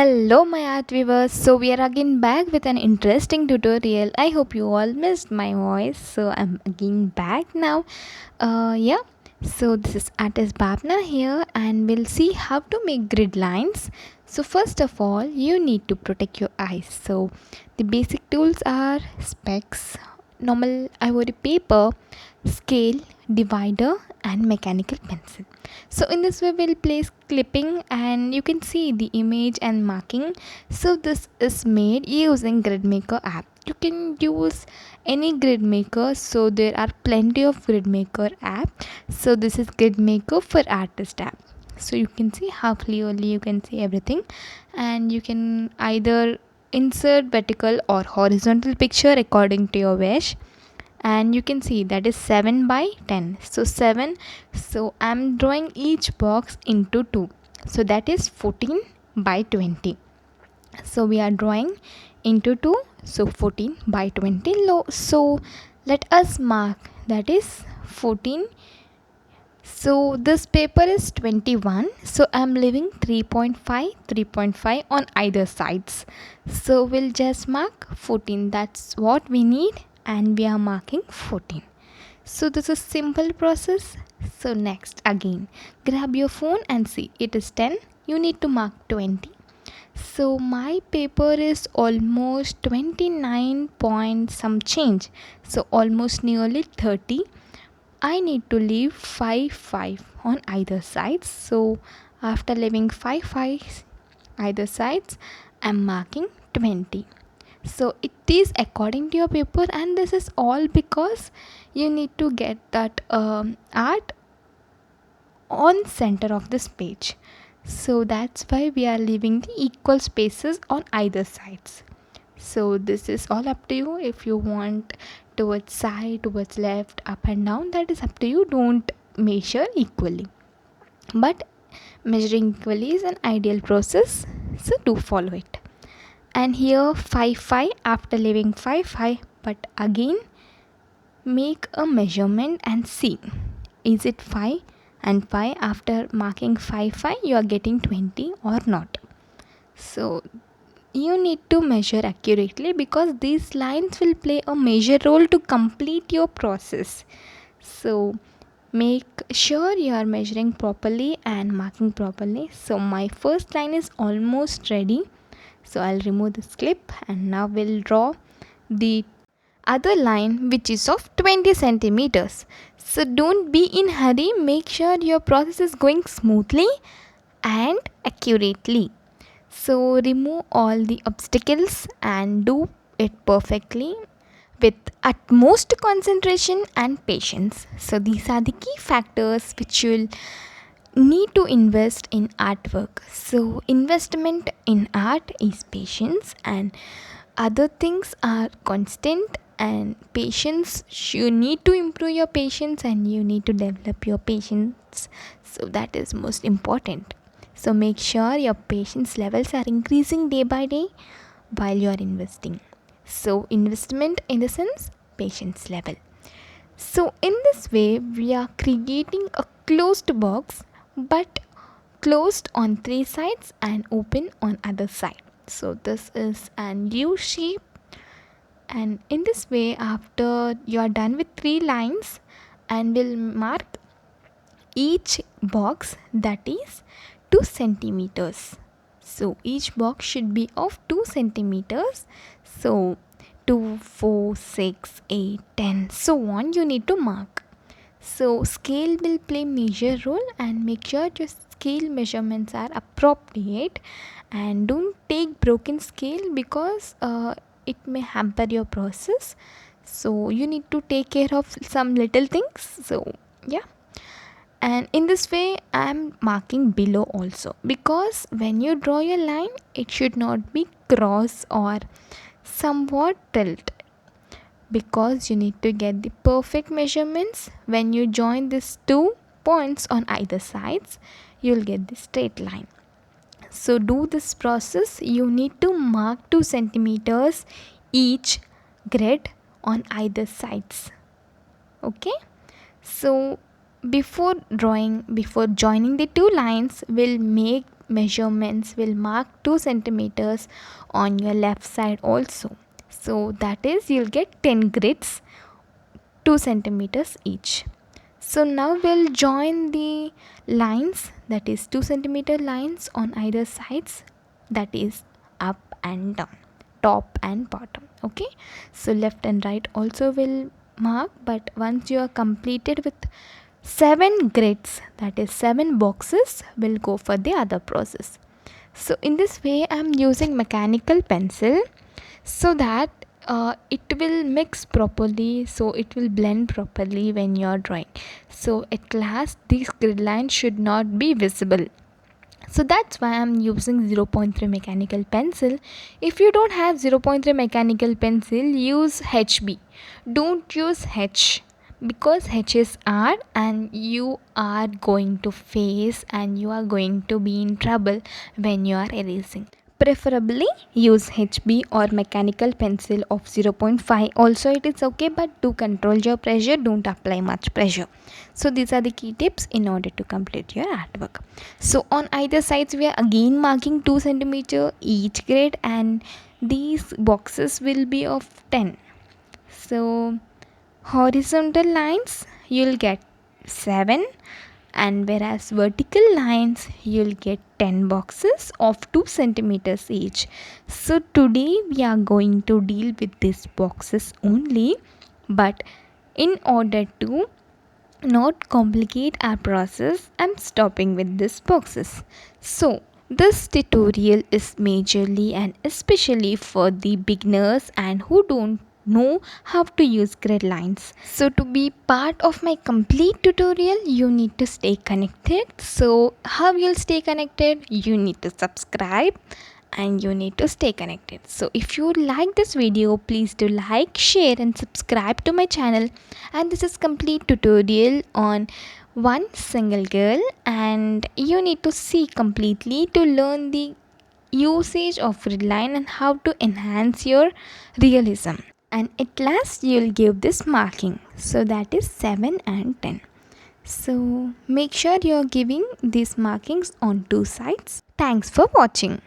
Hello my art viewers, so we are again back with an interesting tutorial. I hope you all missed my voice, so I'm again back now. Yeah, so this is artist Babna here and we'll see how to make grid lines. So first of all, you need to protect your eyes. So the basic tools are specs, normal ivory paper, scale, divider and mechanical pencil. So in this way we'll place clipping and you can see the image and marking. So this is made using gridmaker app. You can use any gridmaker, so there are plenty of gridmaker app. So this is gridmaker for artist app. So you can see how clearly you can see everything, and you can either insert vertical or horizontal picture according to your wish. And you can see that is 7 by 10, so 7, so I'm drawing each box into 2, so that is 14 by 20. So we are drawing into 2, so 14 by 20 low. So let us mark that is 14. So this paper is 21, so I'm leaving 3.5 on either sides. So we'll just mark 14, that's what we need, and we are marking 14. So this is simple process. So next, again grab your phone and see, it is 10, you need to mark 20. So my paper is almost 29 point some change, so almost nearly 30. I need to leave 5 on either sides. So after leaving 5 either sides, I'm marking 20. So it is according to your paper, and this is all because you need to get that art on center of this page. So that's why we are leaving the equal spaces on either sides. So this is all up to you. If you want towards side, towards left, up and down, that is up to you. Don't measure equally, but measuring equally is an ideal process, so do follow it. And here 5 after leaving 5, but again make a measurement and see, is it 5 and 5 after marking 5 you are getting 20 or not. So you need to measure accurately, because these lines will play a major role to complete your process. So make sure you are measuring properly and marking properly. So my first line is almost ready, so I'll remove this clip, and now we'll draw the other line, which is of 20 centimeters. So don't be in hurry, make sure your process is going smoothly and accurately. So remove all the obstacles and do it perfectly with utmost concentration and patience. So these are the key factors which you'll need to invest in artwork. So investment in art is patience, and other things are constant, and patience, you need to improve your patience and you need to develop your patience. So that is most important. So make sure your patience levels are increasing day by day while you are investing. So investment in the sense patience level. So in this way we are creating a closed box, but closed on 3 sides and open on other side. So this is an U shape, and in this way after you are done with 3 lines, and we'll mark each box, that is 2 centimeters. So each box should be of 2 centimeters. So 2, 4, 6, 8, 10, so on you need to mark. So scale will play major role, and make sure your scale measurements are appropriate, and don't take broken scale, because it may hamper your process. So you need to take care of some little things. So yeah, and in this way I am marking below also, because when you draw your line it should not be cross or somewhat tilt, because you need to get the perfect measurements. When you join these 2 points on either sides, you'll get the straight line. So do this process, you need to mark 2 centimeters each grid on either sides. Okay, so before joining the 2 lines, we'll make measurements will mark 2 centimeters on your left side also. So that is, you'll get 10 grids, 2 centimeters each. So now we'll join the lines, that is 2 centimeter lines on either sides, that is up and down, top and bottom. Okay, so left and right also will mark, but once you are completed with 7 grids, that is 7 boxes, will go for the other process. So in this way I am using mechanical pencil so that it will mix properly, so it will blend properly when you are drawing. So at last these grid lines should not be visible. So that's why I'm using 0.3 mechanical pencil. If you don't have 0.3 mechanical pencil, use HB. Don't use H, because H is hard and you are going to face and you are going to be in trouble when you are erasing. Preferably use HB or mechanical pencil of 0.5. Also it is okay, but to control your pressure, don't apply much pressure. So these are the key tips in order to complete your artwork. So on either sides we are again marking 2 centimeter each grid, and these boxes will be of 10. So horizontal lines you'll get 7, and whereas vertical lines you'll get 10 boxes of 2 centimeters each. So today we are going to deal with these boxes only, but in order to not complicate our process, I'm stopping with these boxes. So this tutorial is majorly and especially for the beginners and who don't know how to use grid lines. So to be part of my complete tutorial, you need to stay connected. So how you'll stay connected? You need to subscribe and you need to stay connected. So if you like this video, please do like, share and subscribe to my channel. And this is complete tutorial on one single girl, and you need to see completely to learn the usage of gridline and how to enhance your realism. And at last you'll give this marking, so that is 7 and 10. So make sure you're giving these markings on 2 sides. Thanks for watching.